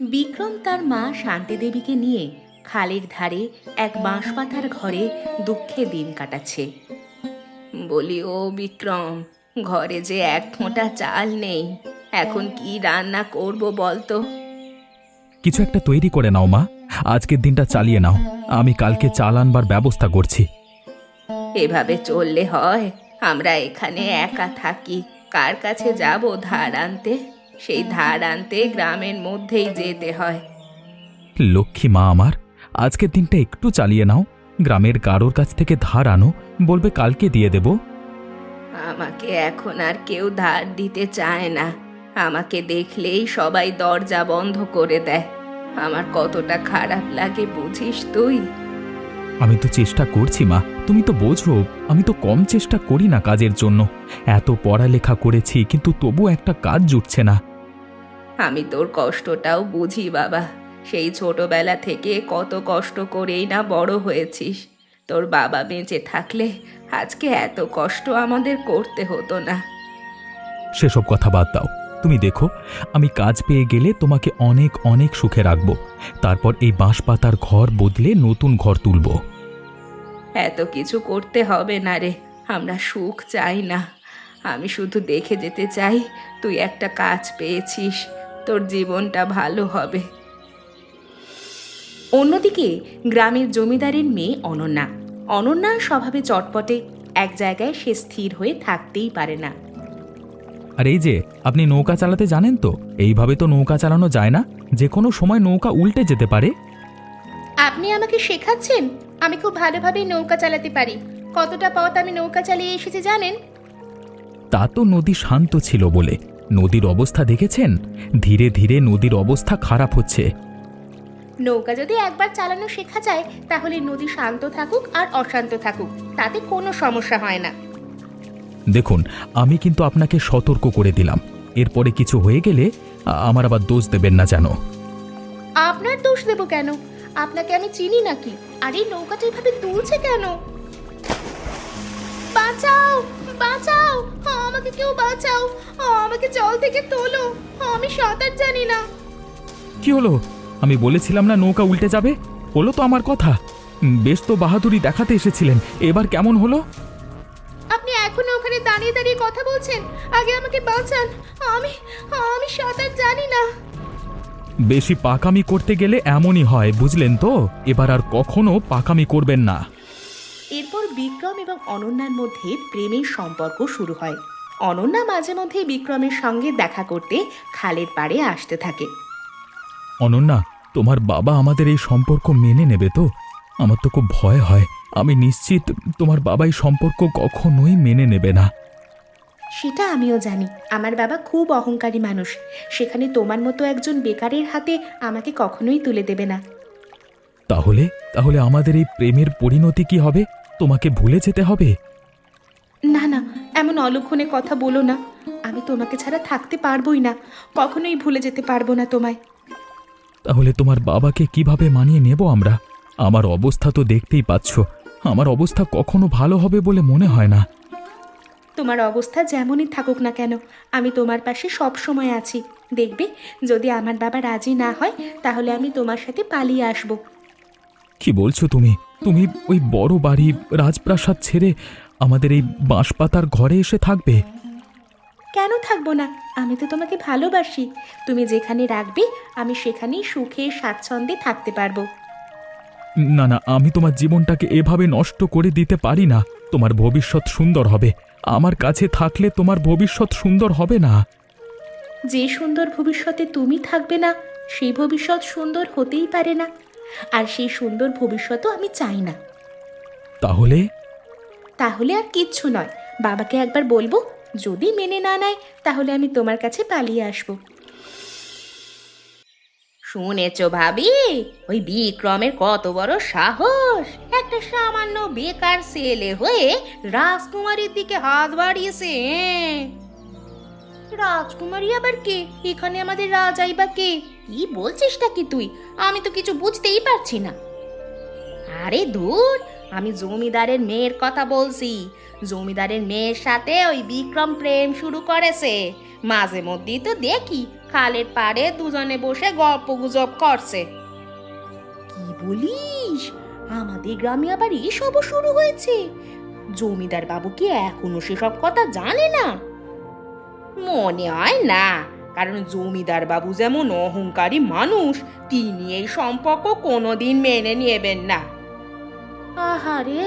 বিক্রম তার মা শান্তি দেবীকে নিয়ে খালের ধারে এক বাঁশপাতার ঘরে দুঃখে দিন কাটাচ্ছে। বলি, ও বিক্রম, ঘরে যে এক ফোঁটা চাল নেই, এখন কি রান্না করব বলতো? কিছু একটা তৈরি করে নাও মা, আজকের দিনটা চালিয়ে নাও। আমি কালকে চাল আনবার ব্যবস্থা করছি। এভাবে চললে হয়? আমরা এখানে একা থাকি, কার কাছে যাব ধার আনতে? সেই ধার আনতে গ্রামের মধ্যেই যেতে হয়। লক্ষ্মী মা আমার, আজকের দিনটা একটু চালিয়ে নাও। গ্রামের কারোর কাছ থেকে ধার আনো, বলবে কালকে দিয়ে দেব। আমাকে এখন আর কেউ ধার দিতে চায় না। আমাকে দেখলেই সবাই দরজা বন্ধ করে দেয়। আমার কতটা খারাপ লাগে বুঝিস তুই? আমি তো চেষ্টা করছি মা, তুমি তো বোঝো আমি তো কম চেষ্টা করি না কাজের জন্য। এত পড়ালেখা করেছি কিন্তু তবু একটা কাজ জুটছে না। আমি তোর কষ্টটাও বুঝি বাবা। সেই ছোটবেলা থেকে কত কষ্ট করেই না বড় হয়েছিস। তোর বাবা বেঁচে থাকলে আজকে এত কষ্ট আমাদের করতে হতো না। সেসব কথা বাদ দাও। তুমি দেখো, আমি কাজ পেয়ে গেলে তোমাকে অনেক অনেক সুখে রাখবো। তারপর এই বাঁশপাতার ঘর বদলে নতুন ঘর তুলব। এত কিছু করতে হবে না রে, আমরা সুখ চাই না। আমি শুধু দেখে যেতে চাই তুই একটা কাজ পেয়েছিস, তোর জীবনটা ভালো হবে। অন্যদিকে গ্রামের জমিদারের মেয়ে অনন্যা। অনন্যা স্বভাবে চটপটে, এক জায়গায় সে স্থির হয়ে থাকতেই পারে না। আর এই যে, আপনি নৌকা চালাতে জানেন তো? এইভাবে তো নৌকা চালানো যায় না, যে কোনো সময় নৌকা উল্টে যেতে পারে। আপনি আমাকে শেখাচ্ছেন? আমি খুব ভালোভাবে নৌকা চালাতে পারি। কতটা পথ আমি নৌকা চালিয়ে এসেছি জানেন? তা তো নদী শান্ত ছিল বলে। নদীর অবস্থা দেখেছেন? ধীরে ধীরে নদীর অবস্থা খারাপ হচ্ছে। নৌকা যদি একবার চালানো শেখা যায় তাহলে নদী শান্ত থাকুক আর অশান্ত থাকুক, তাতে কোনো সমস্যা হয় না। দেখুন, আমি কিন্তু আপনাকে সতর্ক করে দিলাম। এরপরে কিছু হয়ে গেলে আমার আবার দোষ দেবেন না যেন। আপনার দোষ দেব কেন? আপনাকে আমি চিনি নাকি? আর এই নৌকাটা এভাবে তুলছে কেন? বাঁচাও, বাঁচাও, আমাকে কেউ বাঁচাও, আমাকে জল থেকে তোলো, আমি সাঁতার জানি না। কি হলো? আমি বলেছিলাম না নৌকা উল্টে যাবে? হলো তো আমার কথা। বেশ তো বাহাদুরি দেখাতে এসেছিলেন, এবার কেমন হলো? আপনি এখনো ওখানে দাঁড়িয়ে দাঁড়িয়ে কথা বলছেন? আগে আমাকে বাঁচান, আমি আমি সাঁতার জানি না। বেশি পাকামি করতে গেলে এমনই হয়, বুঝলেন তো? এবার আর কখনো পাকামি করবেন না। এরপর বিক্রম এবং অনন্যার মধ্যে প্রেমের সম্পর্ক শুরু হয়। অনন্যা মাঝে মধ্যে বিক্রমের সঙ্গে দেখা করতে খালের পাড়ে আসতে থাকে। অনন্যা, তোমার বাবা আমাদের এই সম্পর্ক মেনে নেবে তো? আমার তো খুব ভয় হয়। আমি নিশ্চিত তোমার বাবা এই সম্পর্ক কখনোই মেনে নেবে না। সেটা আমিও জানি। আমার বাবা খুব অহংকারী মানুষ। সেখানে তোমার মতো একজন বেকারের হাতে আমাকে কখনোই তুলে দেবে না। তাহলে তাহলে আমাদের এই প্রেমের পরিণতি কি হবে? তোমাকে ভুলে যেতে হবে? না না, এমন অলক্ষণে কথা বলো না। আমি তোমাকে ছাড়া থাকতে পারবোই না, কখনোই ভুলে যেতে পারবো না তোমায়। তাহলে তোমার বাবাকে কিভাবে মানিয়ে নেব আমরা? আমার অবস্থা তো দেখতেই পাচ্ছ। আমার অবস্থা কখনো ভালো হবে বলে মনে হয় না। তোমার অবস্থা যেমনই থাকুক না কেন, আমি তোমার পাশে সব সময় আছি। দেখবে, যদি আমার বাবা রাজি না হয় তাহলে আমি তোমার সাথে পালিয়ে আসব। কি বলছো তুমি? তুমি ওই বড় বাড়ি রাজপ্রাসাদ ছেড়ে আমাদের এই বাঁশপাতার ঘরে এসে থাকবে? কেন থাকবো না? আমি তো তোমাকে ভালোবাসি। তুমি যেখানে রাখবে আমি সেখানেই সুখে স্বাচ্ছন্দ্যে থাকতে পারবো। না না, আমি তোমার জীবনটাকে এভাবে নষ্ট করে দিতে পারি না। তোমার ভবিষ্যৎ সুন্দর হবে। আমার কাছে থাকলে তোমার ভবিষ্যৎ সুন্দর হবে না। যে সুন্দর ভবিষ্যতে তুমি থাকবে না, সেই ভবিষ্যৎ সুন্দর হতেই পারে না। আর সেই সুন্দর ভবিষ্যতও আমি চাই না। তাহলে? তাহলে আর কিচ্ছু নয়। বাবাকে একবার বলবো, যদি মেনে না নেয় তাহলে আমি তোমার কাছে পালিয়ে আসবো। শুনেছ ভাবি, ওই বিক্রমের কত বড় সাহস! একটা সামান্য বেকার ছেলে হয়ে রাজকুমারীর দিকে হাত বাড়িয়েছে। রাজকুমারী আবার কে? এখানে আমাদের রাজাই বা কে? কি বলছিসটা কি তুই? আমি তো কিছু বুঝতেই পারছি না। আরে দূর, আমি জমিদারের মেয়ের কথা বলছি। জমিদারের মেয়ের সাথে ওই বিক্রম প্রেম শুরু করেছে। মাঝে মধ্যেই তো দেখি খালের পাড়ে দুজনে বসে গল্প গুজব করছে। কি বলিস? আমাদের গ্রামে আবার এসবও শুরু হয়েছে? জমিদার বাবু কি এখনো সেসব কথা জানে না? মনে হয় না, কারণ জমিদার বাবু যেমন অহংকারী মানুষ, তিনি এই সম্পর্ক কোনোদিন মেনে নেবেন না। আহারে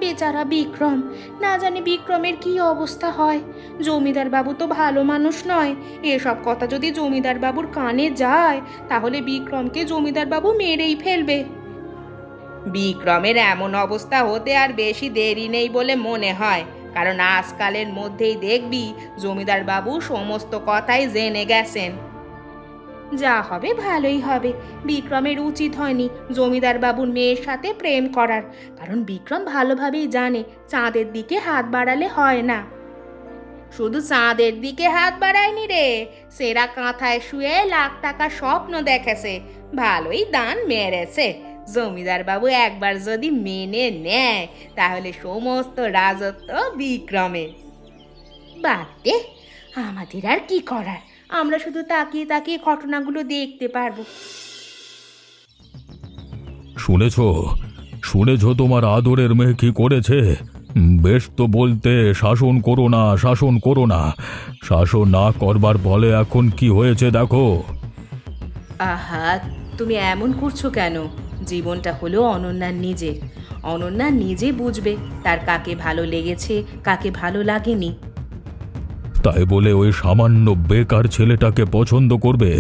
বেচারা বিক্রম, না জানি বিক্রমের কি অবস্থা হয়। জমিদার বাবু তো ভালো মানুষ নয়। এসব কথা যদি জমিদার বাবুর কানে যায়, তাহলে বিক্রমকে জমিদার বাবু মেরেই ফেলবে। বিক্রমের এমন অবস্থা হতে আর বেশি দেরি নেই বলে মনে হয়, কারণ আজকালের মধ্যেই দেখবি জমিদার বাবু সমস্ত কথাই জেনে গেছেন। যা হবে ভালোই হবে। বিক্রমের উচিত হয়নি জমিদার বাবুর মেয়ের সাথে প্রেম করার, কারণ বিক্রম ভালোভাবেই জানে চাঁদের দিকে হাত বাড়ালে হয় না। শুধু চাঁদের দিকে হাত বাড়ায়নি রে, সেরা কাঁথায় শুয়ে লাখ টাকার স্বপ্ন দেখেছে। ভালোই দান মেরেছে। জমিদার বাবু একবার যদি মেনে নেয়, তাহলে সমস্ত রাজত্ব বিক্রমের। বাদ দে, আমাদের আর কি করার? আমরা শুধু তাকিয়ে তাকিয়ে ঘটনাগুলো দেখতে পারবো। শুনেছ শুনেছ তোমার আদরের মেয়ে কি করেছে? বেশ তো বলতে, শাসন করো না, শাসন করো না। শাসন না করবার বলে এখন কি হয়েছে দেখো। আহা, তুমি এমন করছো কেন? জীবনটা হলো অনন্যার নিজের। অনন্যা নিজে বুঝবে তার কাকে ভালো লেগেছে, কাকে ভালো লাগেনি। তাই বলে ওই সামান্য বেকার ছেলেটাকে পছন্দ করবে,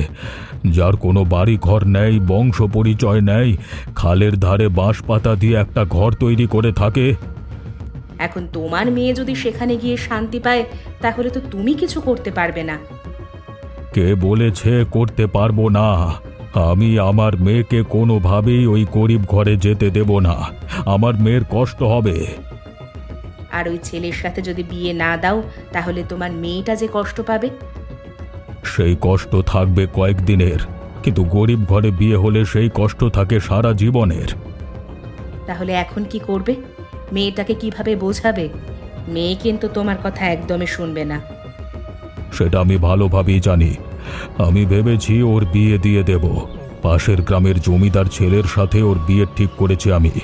যার কোনো বাড়ি ঘর নেই, বংশ পরিচয় নেই, খালের ধারে বাঁশ পাতা দিয়ে একটা ঘর তৈরি করে থাকে? এখন তোমার মেয়ে যদি সেখানে গিয়ে শান্তি পায়, তাহলে তো তুমি কিছু করতে পারবে না। কে বলেছে করতে পারবো না? আমি আমার মেয়েকে কোনোভাবেই ওই গরিব ঘরে যেতে দেব না। আমার মেয়ের কষ্ট হবে। আর ওই ছেলের সাথে যদি বিয়ে না দাও, তাহলে তোমার মেয়েটা যে কষ্ট পাবে। সেই কষ্ট থাকবে কয়েকদিনের, কিন্তু গরিব ঘরে বিয়ে হলে সেই কষ্ট থাকে সারা জীবনের। তাহলে এখন কি করবে? মেয়েটাকে কিভাবে বোঝাবে? মেয়ে কিন্তু তোমার কথা একদমই শুনবে না। সেটা আমি ভালোভাবেই জানি। আমি ভেবেছি ওর বিয়ে দিয়ে দেব। পাশের গ্রামের জমিদার ছেলের সাথে ওর বিয়ে ঠিক করেছি আমি।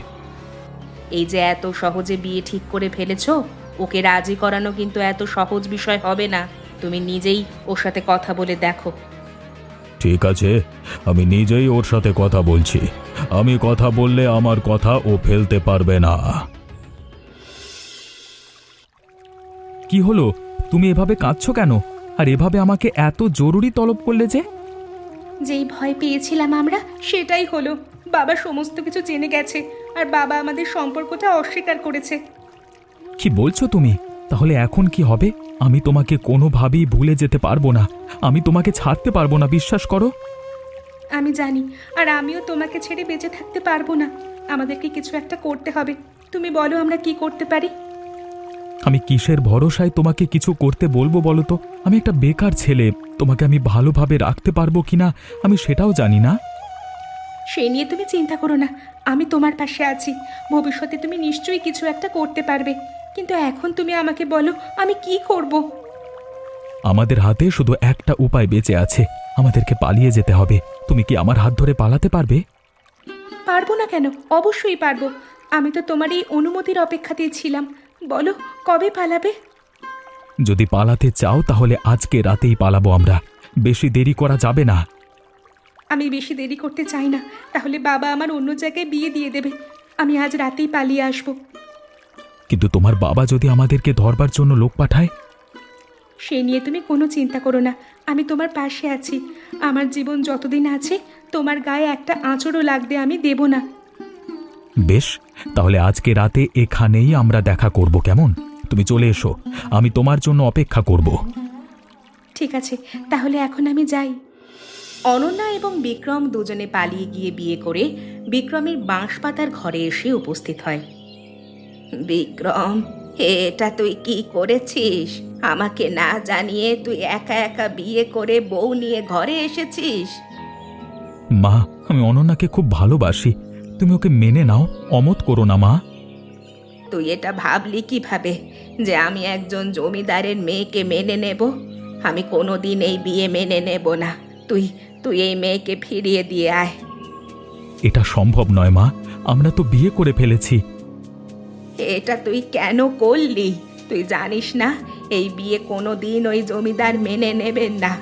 এই যে এত সহজে বিয়ে ঠিক করে ফেলেছো, ওকে রাজি করানো কিন্তু এত সহজ বিষয় হবে না। তুমি নিজেই ওর সাথে কথা বলে দেখো। ঠিক আছে, আমি নিজেই ওর সাথে কথা বলছি। আমি কথা বললে আমার কথা ও ফেলতে পারবে না। কি হলো? তুমি এভাবে কাঁদছো কেন? আর এভাবে আমাকে এত জরুরি তলব করলে যে? যেই ভয় পেয়েছিলাম আমরা, সেটাই হলো। বাবা সমস্ত কিছু জেনে গেছে, আর বাবা আমাদের সম্পর্কটা অস্বীকার করেছে। কি বলছো তুমি? তাহলে এখন কি হবে? আমি তোমাকে কোনোভাবেই ভুলে যেতে পারবো না। আমি তোমাকে ছাড়তে পারবো না, বিশ্বাস করো। আমি জানি, আর আমিও তোমাকে ছেড়ে বেঁচে থাকতে পারবো না। আমাদেরকে কিছু একটা করতে হবে। তুমি বলো আমরা কি করতে পারি? আমি কিসের ভরসায় তোমাকে কিছু করতে বলবো বলো তো? আমি একটা বেকার ছেলে। তোমাকে আমি ভালোভাবে রাখতে পারবো কিনা আমি সেটাও জানি না। সে নিয়ে তুমি চিন্তা করো না, আমি তোমার পাশে আছি। ভবিষ্যতে তুমি নিশ্চয়ই কিছু একটা করতে পারবে। কিন্তু এখন তুমি আমাকে বলো, আমি কি করব? আমাদের হাতে শুধু একটা উপায় বেঁচে আছে। আমাদেরকে পালিয়ে যেতে হবে। তুমি কি আমার হাত ধরে পালাতে পারবে? পারবো না কেন? অবশ্যই পারবো। আমি তো তোমার এই অনুমতির অপেক্ষাতেই ছিলাম। বলো, কবে পালাবে? যদি পালাতে চাও তাহলে আজকে রাতেই পালাবো আমরা। বেশি দেরি করা যাবে না। আমি বেশি দেরি করতে চাই না, তাহলে বাবা আমার অন্য জায়গায় বিয়ে দিয়ে দেবে। আমি আজ রাতেই পালিয়ে আসবো। কিন্তু তোমার বাবা যদি আমাদেরকে ধরবার জন্য লোক পাঠায়? সে নিয়ে তুমি কোনো চিন্তা করো না, আমি তোমার পাশে আছি। আমার জীবন যতদিন আছে, তোমার গায়ে একটা আঁচড়ও লাগবে আমি দেব না। বেশ, তাহলে আজকে রাতে এখানেই আমরা দেখা করব, কেমন? তুমি চলে এসো, আমি তোমার জন্য অপেক্ষা করব। ঠিক আছে, তাহলে এখন আমি যাই। অনন্যা এবং বিক্রম দুজনে পালিয়ে গিয়ে বিয়ে করে বিক্রমের বাঁশপাতার ঘরে এসে উপস্থিত হয়। বিক্রম, এটা তুই কি করেছিস? আমাকে না জানিয়ে তুই একা একা বিয়ে করে বউ নিয়ে ঘরে এসেছিস? মা, আমি অনন্যাকে খুব ভালোবাসি। তুমি ওকে মেনে নাও, অমত করো না মা। তুই এটা ভাবলি কিভাবে যে আমি একজন জমিদারের মেয়েকে মেনে নেব? আমি কোনোদিন এই বিয়ে মেনে নেব না। তুই তুই এই মেয়েকে ফিরিয়ে দিয়ে আয়। এটা সম্ভব নয় মা, আমরা তো বিয়ে করে ফেলেছি। এটা তুই কেন করলি? তুই জানিস না এই বিয়ে কোনোদিন ওই জমিদার মেনে নেবেন না।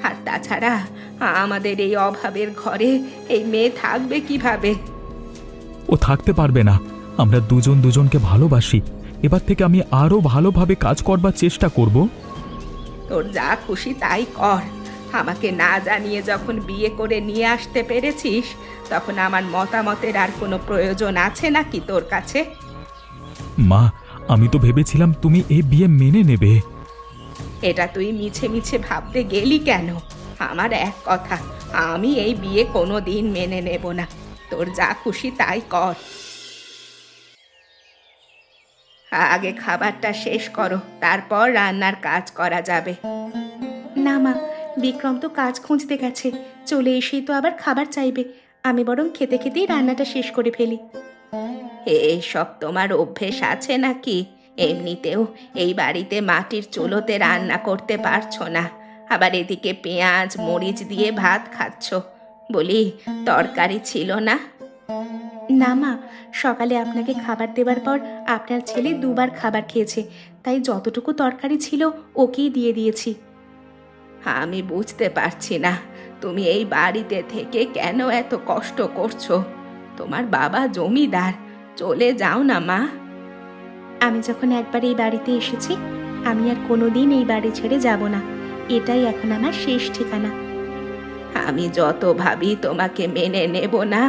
আর তাছাড়া আমাদের এই অভাবের ঘরে এই মেয়ে থাকবে কিভাবে? ও থাকতে পারবে না, আমরা দুজন দুজনকে ভালোবাসি। এবার থেকে আমি আরো ভালোভাবে কাজ করবার চেষ্টা করব। তোর যা খুশি তাই কর। আমাকে না জানিয়ে যখন বিয়ে করে নিয়ে আসতে পেরেছিস, তখন আমার মতামতের আর কোনো প্রয়োজন আছে নাকি তোর কাছে? মা, আমি তো ভেবেছিলাম তুমি এই বিয়ে মেনে নেবে। এটা তুই মিছে মিছে ভাবতে গেলি কেন? আমার এক কথা, আমি এই বিয়ে কোনো দিন মেনে নেব না। তোর যা খুশি তাই কর। আগে খাবারটা শেষ করো, তারপর রান্নার কাজ করা যাবে। না মা, বিক্রম তো কাজ খুঁজতে গেছে, চলে এসেই তো আবার খাবার চাইবে। আমি বরং খেতে খেতেই রান্নাটা শেষ করে ফেলি। এইসব তোমার অভ্যেস আছে নাকি? এমনিতেও এই বাড়িতে মাটির চুলোতে রান্না করতে পারছো না, আবার এদিকে পেঁয়াজ মরিচ দিয়ে ভাত খাচ্ছ। বলি, তরকারি ছিল না? না মা, সকালে আপনাকে খাবার দেবার পর আপনার ছেলে দুবার খাবার খেয়েছে, তাই যতটুকু তরকারি ছিল ওকেই দিয়ে দিয়েছি। আমি বুঝতে পারছি না তুমি এই বাড়িতে থেকে কেন এত কষ্ট করছো। তোমার বাবা জমিদার, চলে যাও না মা। আমি যখন একবার এই বাড়িতে এসেছি, আমি আর কোনোদিন এই বাড়ি ছেড়ে যাব না। এটাই এখন আমার শেষ ঠিকানা। আমি যত ভাবি তোমাকে মেনে নেব না,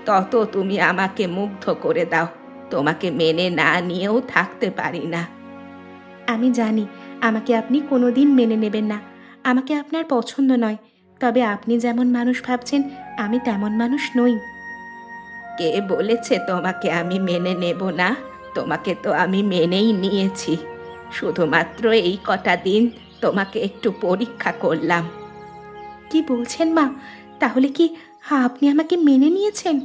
তত তুমি আমাকে মুগ্ধ করে দাও। তোমাকে মেনে না নিয়েও থাকতে পারি না। আমি জানি আমাকে আপনি কোনোদিন মেনে নেবেন না, আমাকে আপনার পছন্দ নয়। তবে আপনি যেমন মানুষ ভাবছেন, আমি তেমন মানুষ নই। কে বলেছে তোমাকে আমি মেনে নেব না? তোমাকে তো আমি মেনেই নিয়েছি। শুধুমাত্র এই কটা দিন তোমাকে একটু পরীক্ষা করলাম। কি বলছেন মা? তাহলে কি আপনি আমাকে মেনে নিয়েছেন?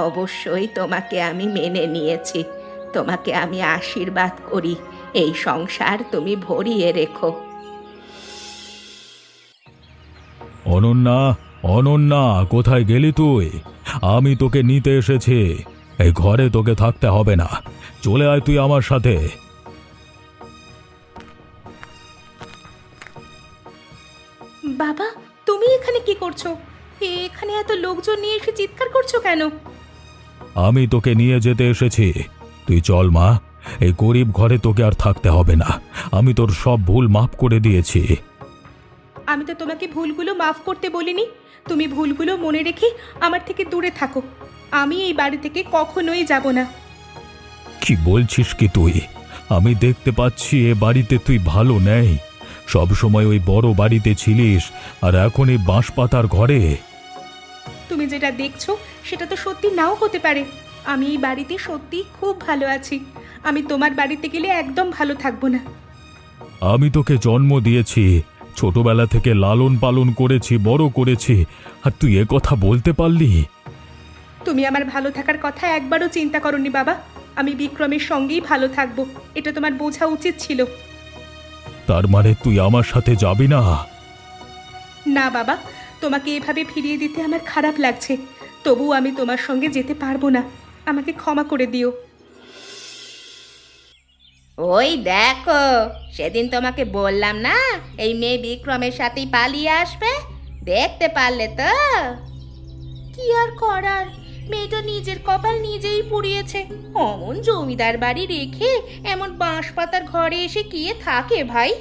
অবশ্যই তোমাকে আমি মেনে নিয়েছি। তোমাকে আমি আশীর্বাদ করি, এই সংসার তুমি ভরিয়ে রেখো। অনন্যা, অনন্যা, কোথায় গেলি তুই? আমি তোকে নিতে এসেছি। এই ঘরে তোকে থাকতে হবে না, চলে আয় তুই আমার সাথে। বাবা, তুমি এখানে কি করছো? এখানে এত লোকজন নিয়ে এসে চিৎকার করছো কেন? আমি তোকে নিয়ে যেতে এসেছি। তুই চল মা, এই গরিব ঘরে তোকে আর থাকতে হবে না। আমি তোর সব ভুল মাফ করে দিয়েছি। আমি তো তোমাকে ভুলগুলো মাফ করতে বলিনি। তুমি ভুলগুলো মনে রেখে আমার থেকে দূরে থাকো। আমি এই বাড়ি থেকে কখনোই যাব না। কি বলছিস কি তুই? আমি দেখতে পাচ্ছি এ বাড়িতে তুই ভালো নেই। সব সময় ওই বড় বাড়িতে ছিলিস, আর এখন এই বাঁশ পাতার ঘরে। তুমি যেটা দেখছো সেটা তো সত্যি নাও হতে পারে। আমি এই বাড়িতে সত্যি খুব ভালো আছি। আমি তোমার বাড়িতে গেলে একদম ভালো থাকবো না। আমি তোকে জন্ম দিয়েছি, ছোটবেলা থেকে লালন পালন করেছি, বড় করেছি, আর তুই এ কথা বলতে পারলি? তুমি আমার ভালো থাকার কথা একবারও চিন্তা করোনি বাবা। আমি বিক্রমের সঙ্গেই ভালো থাকবো, এটা তোমার বোঝা উচিত ছিল। তার মানে তুই আমার সাথে যাবি না? না বাবা, তোমাকে এভাবে ফিরিয়ে দিতে আমার খারাপ লাগছে। তবুও আমি তোমার সঙ্গে যেতে পারবো না। আমাকে ক্ষমা করে দিও। ওই দেখো, সেদিন তোমাকে বললাম না এই মেয়ে বিক্রমের সাথেই পালিয়ে আসবে? দেখতে পারলে তো? কি আর করার, মেয়েটা নিজের কপাল নিজেই পুড়িয়েছে। অমন জমিদার বাড়ি রেখে এমন বাঁশ পাতার ঘরে এসে কে থাকে ভাই?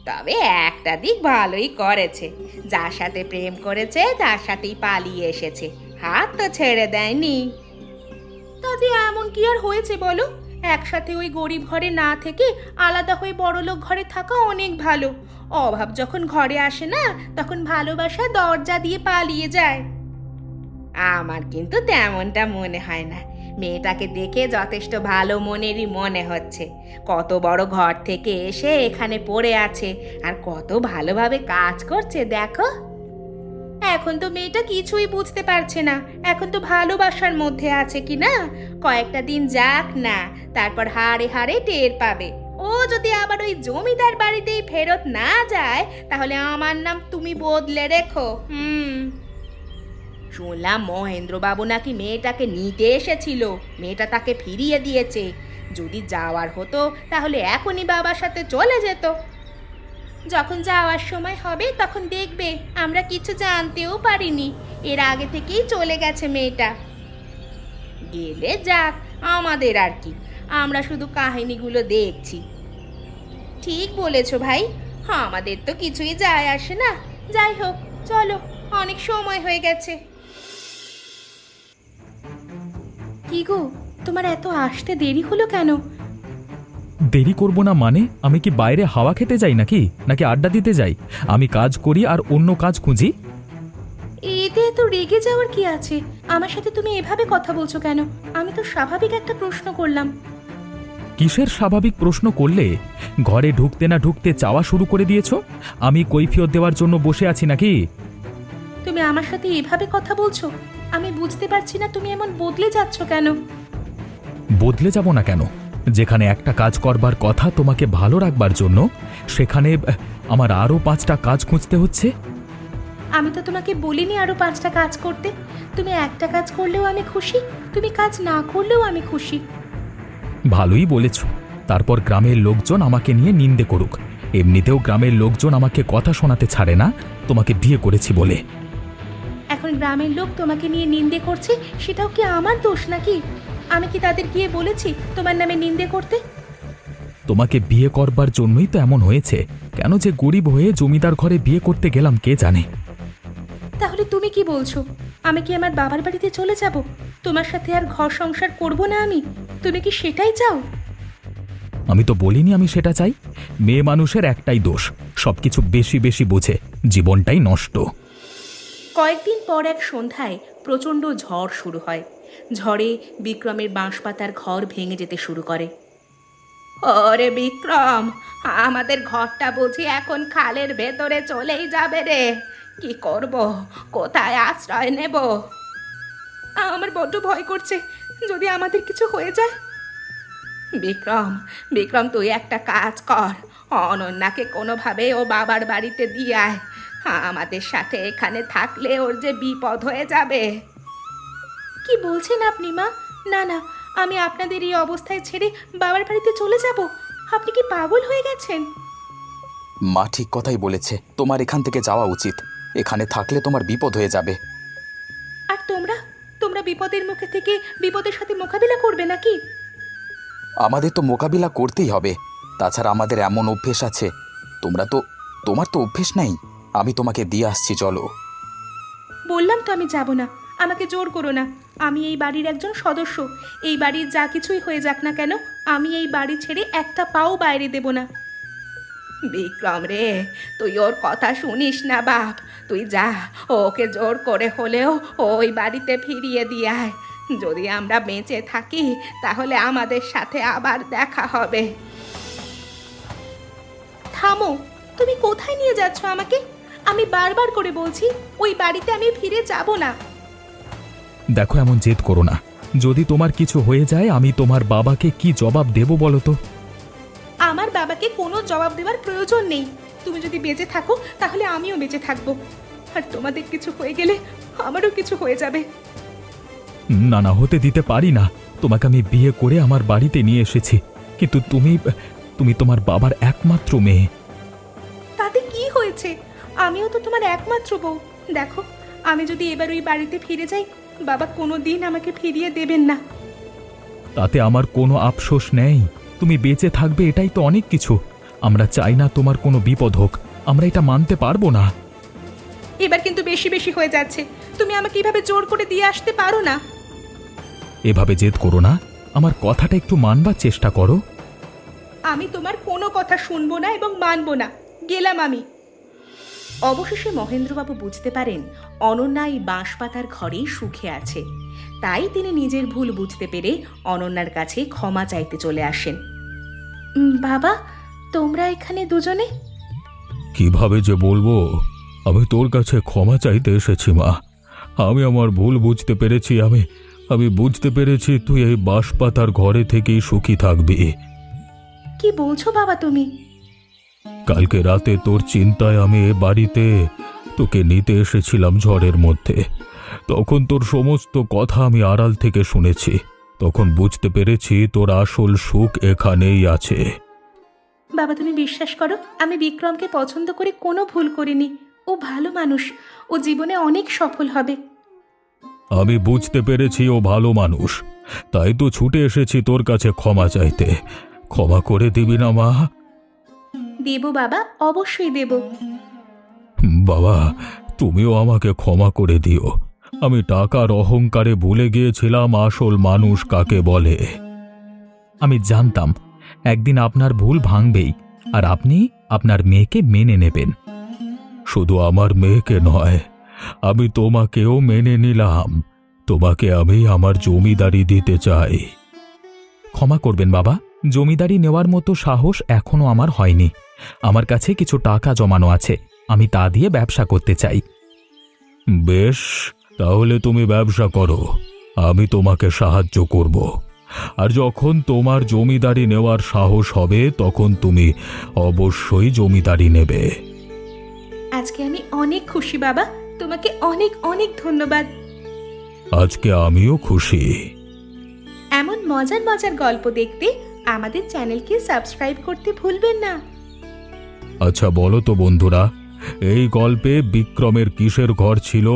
তবে একটা দিক ভালোই করেছে, যার সাথে প্রেম করেছে তার সাথেই পালিয়ে এসেছে, হাত তো ছেড়ে দেয়নি। তাতে এমন কি আর হয়েছে বলো? একসাথে ওই গরিব ঘরে না থেকে আলাদা হয়ে বড়লোক ঘরে থাকা অনেক ভালো। অভাব যখন ঘরে আসে না, তখন ভালোবাসা দরজা দিয়ে পালিয়ে যায়। আমার কিন্তু তেমনটা মনে হয় না। মেয়েটাকে দেখে যথেষ্ট ভালো মনেরই মনে হচ্ছে। কত বড় ঘর থেকে এসে এখানে পড়ে আছে, আর কত ভালোভাবে কাজ করছে দেখো। এখন তো মেয়েটা কিছুই বুঝতে পারছে না, এখন তো ভালোবাসার মধ্যে আছে কি না। কয়েকটা দিন যাক না, তারপর হাড়ে হাড়ে টের পাবে। ও ও যদি আবার ওই জমিদার বাড়িতেই ফেরত না যায় তাহলে আমার নাম তুমি বদলে রেখো। শুনলাম মহেন্দ্রবাবু নাকি মেয়েটাকে নিতে এসেছিল, মেয়েটা তাকে ফিরিয়ে দিয়েছে। যদি যাওয়ার হতো তাহলে এখনই বাবার সাথে চলে যেত। যখন যাওয়ার সময় হবে তখন দেখবে আমরা কিছু জানতেও পারিনি, এর আগে থেকেই চলে গেছে মেয়েটা। গেলে যাক, আমাদের আর কি, আমরা শুধু কাহিনীগুলো দেখছি। ঠিক বলেছো ভাই, আমাদের তো কিছুই যায় আসে না। যাই হোক, চলো, অনেক সময় হয়ে গেছে। কি গো, তোমার এত আসতে দেরি হলো কেন? দেরি করব না মানে? আমি কি বাইরে হাওয়া খেতে যাই নাকি নাকি আড্ডা দিতে যাই? আমি কাজ করি আর অন্য কাজ খুঁজি। এতে তো রেগে যাওয়ার কি আছে? আমার সাথে তুমি এভাবে কথা বলছো কেন? আমি তো স্বাভাবিক একটা প্রশ্ন করলাম। কিসের স্বাভাবিক প্রশ্ন করলে? ঘরে ঢুকতে না ঢুকতে চাওয়া শুরু করে দিয়েছো। আমি কৈফিয়ত দেওয়ার জন্য বসে আছি নাকি? তুমি আমার সাথে এভাবে কথা বলছো, আমি বুঝতে পারছি না তুমি এমন বদলে যাচ্ছ কেন। বদলে যাব না কেন? যেখানে একটা কাজ করবার কথা তোমাকে ভালো রাখবার জন্য, সেখানে আমার আরও 5টা কাজ খুঁজতে হচ্ছে। আমি তো তোমাকে বলিনি আরো 5টা কাজ করতে। তুমি একটা কাজ করলেও আমি খুশি, তুমি কাজ না করলেও আমি খুশি। ভালোই বলেছ। তারপর গ্রামের লোকজন আমাকে নিয়ে নিন্দে করুক। এমনিতেও গ্রামের লোকজন আমাকে কথা শোনাতে ছাড়ে না, তোমাকে বিয়ে করেছি বলে। এখন গ্রামের লোক তোমাকে নিয়ে নিন্দে করছে, সেটাও কি আমার দোষ নাকি? আমি কি তাদের গিয়ে বলেছি তোমার নামে নিন্দে করতে? তোমাকে বিয়ে করবার জন্যই তো এমন হয়েছে। কেন যে গরিব হয়ে জমিদার ঘরে বিয়ে করতে গেলাম কে জানে। তাহলে তুমি কি বলছো? আমি কি আমার বাবার বাড়িতে চলে যাব? তোমার সাথে আর ঘর সংসার করব না আমি? তুমি কি সেটাই চাও? আমি তো বলিনি আমি সেটা চাই। মেয়ে মানুষের একটাই দোষ, সবকিছু বেশি বেশি বোঝে, জীবনটাই নষ্ট। কয়েকদিন পর এক সন্ধ্যায় প্রচণ্ড ঝড় শুরু হয়। ঝড়ে বিক্রমের বাঁশপাতার ঘর ভেঙে যেতে শুরু করে। ওরে বিক্রম, আমাদের ঘরটা বুঝি এখন খালের ভেতরে চলেই যাবে রে। কি করব, কোথায় আশ্রয় নেব? আমার বড্ড ভয় করছে, যদি আমাদের কিছু হয়ে যায়। বিক্রম, বিক্রম, তুই একটা কাজ কর, অনন্যাকে কোনোভাবে ও বাবার বাড়িতে দিয়ে আয়। আমাদের সাথে এখানে থাকলে ওর যে বিপদ হয়ে যাবে। কি বলছেন আপনি মা? না না, আমি আপনাদের এই অবস্থায় ছেড়ে বাবার বাড়িতে চলে যাব? আপনি কি পাগল হয়ে গেছেন? মা ঠিক কথাই বলেছে, তোমার এখান থেকে যাওয়া উচিত। এখানে থাকলে তোমার বিপদ হয়ে যাবে। আর তোমরা তোমরা বিপদের মুখে থেকে বিপদের সাথে মোকাবিলা করবে নাকি? আমাদের তো মোকাবিলা করতেই হবে, তাছাড়া আমাদের এমন অভ্যেস আছে। তোমার তো অভ্যেস নেই। আমি তোমাকে দিয়ে আসছি, চলো। বললাম তো আমি যাব না, আমাকে জোর করো না। আমি এই বাড়ির একজন সদস্য। এই বাড়ির যা কিছুই হয়ে যাক না কেন, আমি এই বাড়ি ছেড়ে একটা পাও বাইরে দেব না। বিক্রম রে, তুই ওর কথা শুনিস না বাপ। তুই যা, ওকে জোর করে হলেও ওই বাড়িতে ফিরিয়ে দিয়ে আয়। যদি আমরা বেঁচে থাকি তাহলে আমাদের সাথে আবার দেখা হবে। থামো, তুমি কোথায় নিয়ে যাচ্ছ আমাকে? আমি বারবার করে বলছি ওই বাড়িতে আমি ফিরে যাব না। দেখো, এমন জেদ করো না। যদি তোমার কিছু হয়ে যায় আমি তোমার বাবাকে কি জবাব দেব বলো তো? আমার বাবাকে কোনো জবাব দেওয়ার প্রয়োজন নেই। তুমি যদি বেঁচে থাকো তাহলে আমিও বেঁচে থাকবো, আর তোমাদের কিছু হয়ে গেলে আমারও কিছু হয়ে যাবে। না না, হতে দিতে পারি না। তোমাকে আমি বিয়ে করে আমার বাড়িতে নিয়ে এসেছি, কিন্তু তুমি তোমার বাবার একমাত্র মেয়ে। তাতে কি হয়েছে? আমিও তো তোমার একমাত্র বউ। দেখো, আমি যদি এবার ওই বাড়িতে ফিরে যাই, বাবা কোনো দিন আমাকে ফিরিয়ে দেবেন না। তাতে আমার কোনো আফসোস নেই। তুমি বেঁচে থাকবে, এটাই তো অনেক কিছু। আমরা চাই না তোমার কোনো বিপদ হোক, আমরা এটা মানতে পারবো না। এবার কিন্তু বেশি বেশি হয়ে যাচ্ছে। তুমি আমাকে এইভাবে জোর করে দিয়ে আসতে পারো না। এভাবে জেদ করো না, আমার কথাটা একটু মানবার চেষ্টা করো। আমি তোমার কোনো কথা শুনবো না এবং মানবো না। গেলাম আমি। অবশেষে মহেন্দ্রবাবু বুঝতে পারেন অনন্যা এই বাঁশপাতার ঘরেই সুখে আছে। তাই তিনি নিজের ভুল বুঝতে পেরে অনন্যার কাছে ক্ষমা চাইতে চলে আসেন। বাবা, তোমরা এখানে দুজনে? কিভাবে যে বলবো, আমি তোর কাছে ক্ষমা চাইতে এসেছি মা। আমি আমার ভুল বুঝতে পেরেছি। আমি বুঝতে পেরেছি তুই এই বাঁশপাতার ঘরে থেকেই সুখী থাকবি। কি বলছো বাবা তুমি? কালকে রাতে তোর চিন্তায় আমি এ বাড়িতে তোকে নিতে এসেছিলাম ঝড়ের মধ্যে। তখন তোর সমস্ত কথা আমি আড়াল থেকে শুনেছি। তখন বুঝতে পেরেছি তোর আসল সুখ এখানেই আছে। বাবা তুমি বিশ্বাস করো, আমি বিক্রমকে পছন্দ করে কোনো ভুল করিনি। ও ভালো মানুষ, ও জীবনে অনেক সফল হবে। আমি বুঝতে পেরেছি ও ভালো মানুষ, তাই তো ছুটে এসেছি তোর কাছে ক্ষমা চাইতে। ক্ষমা করে দিবি না মা? দেব বাবা, অবশ্যই দেব। বাবা, তুমিও আমাকে ক্ষমা করে দিও। আমি টাকার অহংকারে ভুলে গিয়েছিলাম আসল মানুষ কাকে বলে। আমি জানতাম একদিন আপনার ভুল ভাঙবেই, আর আপনি আপনার মেয়েকে মেনে নেবেন। শুধু আমার মেয়েকে নয়, আমি তোমাকেও মেনে নিলাম। তোমাকে আমি আমার জমিদারি দিতে চাই। ক্ষমা করবেন বাবা, জমিদারি নেওয়ার মতো সাহস এখনো আমার হয়নি। আমার কাছে কিছু টাকা জমানো আছে, আমি তা দিয়ে ব্যবসা করতে চাই। বেশ, তাহলে তুমি ব্যবসা করো, আমি তোমাকে সাহায্য করব। আর যখন তোমার জমিদারি নেওয়ার সাহস হবে তখন তুমি অবশ্যই জমিদারি নেবে। আজকে আমি অনেক খুশি বাবা, তোমাকে অনেক অনেক ধন্যবাদ। আজকে আমিও খুশি। এমন মজার মজার গল্প দেখতে আমাদের চ্যানেলকে সাবস্ক্রাইব করতে ভুলবেন না। আচ্ছা বলো তো বন্ধুরা, এই গল্পে বিক্রমের কিসের ঘর ছিল?